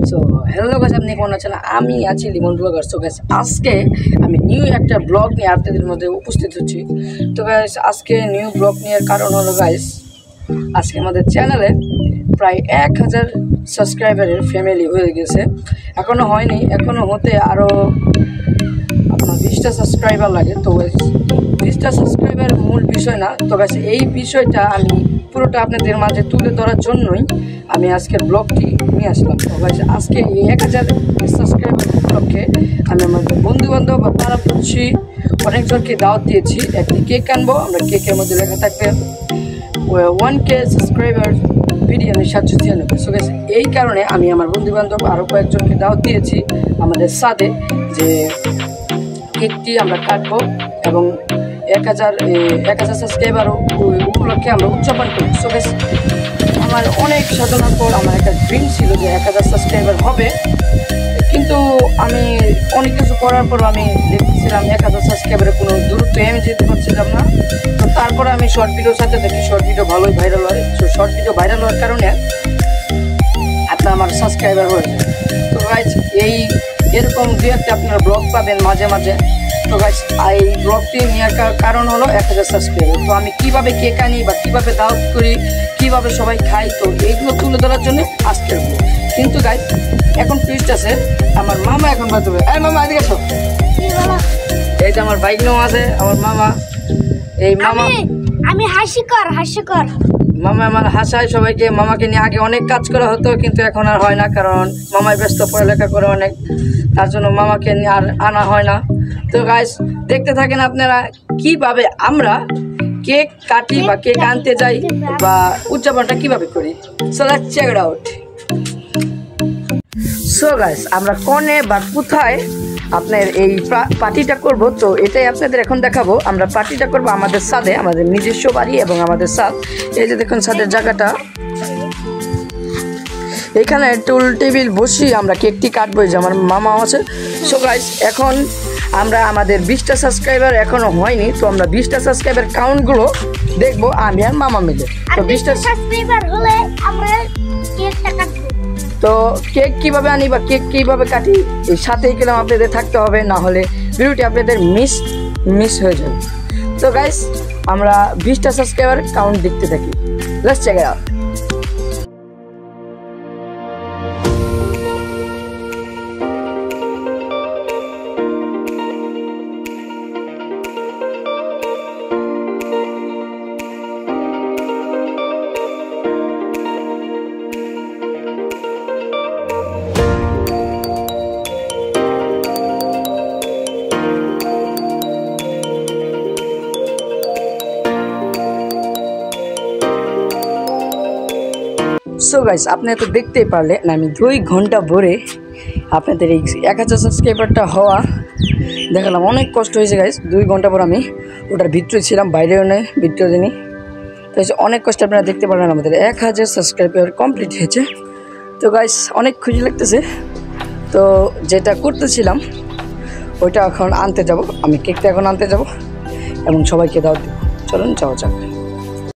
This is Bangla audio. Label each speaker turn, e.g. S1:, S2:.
S1: সো হ্যালো গাইস, আপনি কেমন আছেন? আমি আছি লিমন ব্লগার। সো গাইস, আজকে আমি নিউ একটা ব্লগ নিয়ে আপনাদের মধ্যে উপস্থিত হচ্ছি। তো গাইস, আজকে নিউ ব্লগ নেওয়ার কারণ হলো গাইস, আজকে আমাদের চ্যানেলে প্রায় 1000 সাবস্ক্রাইবারের ফ্যামিলি হয়ে গেছে। এখনও হয়নি, এখনও হতে আরও আপনার 20টা সাবস্ক্রাইবার লাগে। তো গাইস, 20টা সাবস্ক্রাইবার মূল বিষয় না। তো গাইস, এই বিষয়টা আমি পুরোটা আপনাদের মাঝে তুলে ধরার জন্যই আমি আজকের ব্লগটি নিয়ে আসলাম। তো গাইস, আজকে এই 1000 সাবস্ক্রাইবার উপলক্ষে আমি আমার বন্ধুবান্ধব বা পাড়াপড়শি অনেকজনকে দাওয়াত দিয়েছি। একটি কেক আনবো আমরা, কেকের মধ্যে লেখা থাকবে 1K subscriber biryani 796। So guys, এই কারণে আমি আমার বন্ধুবান্ধব আরও কয়েকজনকে দাওয়াত দিয়েছি আমাদের সাথে, যে কেকটি আমরা কাটবো এবং 1000 সাবস্ক্রাইবার উপলক্ষে আমরা উদযাপন করি। সো গাইস, আমার অনেক সাধনার পর আমার একটা ড্রিম ছিল যে 1000 সাবস্ক্রাইবার হবে, কিন্তু আমি অনেক কিছু করার পর আমি দেখতেছিলাম 1000 সাবস্ক্রাইবারের কোনো দূরত্ব আমি যেতে পারছিলাম না। তো তারপরে আমি শর্ট ভিডিওর সাথে দেখি শর্ট ভিডিও ভালোই ভাইরাল হয়। তো শর্ট ভিডিও ভাইরাল হওয়ার কারণে আপনার আমার সাবস্ক্রাইবার হয়ে যায়। তো গাইস, এরকম দু একটা আপনারা ব্লগ পাবেন মাঝে মাঝে। তো গাইস, এই ব্লগটি নেওয়ার কারণ হলো 1000 সাবস্ক্রাইবার। তো আমি কীভাবে কেক আনি বা কীভাবে দাওয়াত করি, কীভাবে সবাই খাই, তো এইগুলো তুলে ধরার জন্য আজকের ব্লগ। কিন্তু গাইস, এখন টুইস্ট আছে, আমার মামা এখন বাঁচবে। এই মামা এদিকে এসো। এই যে আমার বাইক নাও আছে, আমার মামা। এই মামা
S2: আমি হাস্যকর
S1: মামা আমার হাসায় সবাইকে। মামাকে নিয়ে আগে অনেক কাজ করা হতো, কিন্তু এখন আর হয় না, কারণ মামাই ব্যস্ত, পড়ালেখা করে অনেক, তার জন্য মামাকে নিয়ে আর আনা হয় না। তো গাইস, দেখতে থাকেন আপনারা কিভাবে আমরা কেক কাটি বা কেক আনতে যাই বা উদযাপনটা কিভাবে করি। So let's check it out. So guys, আমরা কোনে বা কোথায় আপনার এই পার্টিটা করব, তো এটাই আপনাদের এখন দেখাবো। আমরা পার্টিটা করব আমাদের ছাদে, আমাদের নিজস্ব বাড়ি এবং আমাদের ছাদ। এই যে দেখুন ছাদের জায়গাটা, এখানে টুল টেবিল বসি আমরা কেকটি কাটবো। যে আমার মামা আছে। সো গাইস, এখন আমরা আমাদের 20টা সাবস্ক্রাইবার এখনো হয়নি, তো আমরা 20টা সাবস্ক্রাইবার কাউন্টগুলো দেখবো আমি আর মামা মিলে। তো 20টা
S2: সাবস্ক্রাইবার হলে আমরা কেকটা কাটবো।
S1: তো কেক কীভাবে আনি বা কেক কীভাবে কাটি, এই সাথেই গেলাম আপনাদের থাকতে হবে, না হলে ভিডিওটি আপনাদের মিস হয়ে যাবে। তো গাইস, আমরা 20টা সাবস্ক্রাইবার কাউন্ট দেখতে থাকি। Let's check it out. So guys, আপনারা তো দেখতেই পারলেন আমি 2 ঘন্টা ভরে আপনাদের এই 1000 সাবস্ক্রাইবারটা হওয়া দেখালাম। অনেক কষ্ট হয়েছে গাইস, 2 ঘন্টা পর আমি ওটার ভিতরে ছিলাম, বাইরেও নেই, ভিতরে নেই। তো অনেক কষ্ট আপনারা দেখতে পারলেন আমাদের 1000 সাবস্ক্রাইবার কমপ্লিট হয়েছে। তো গাইস, অনেক খুশি লাগতেছে। তো যেটা করতেছিলাম ওইটা এখন আনতে যাব, আমি কেকটা এখন আনতে যাব এবং সবাইকে দাওয়াত দেব। চলুন যাওয়া যাক।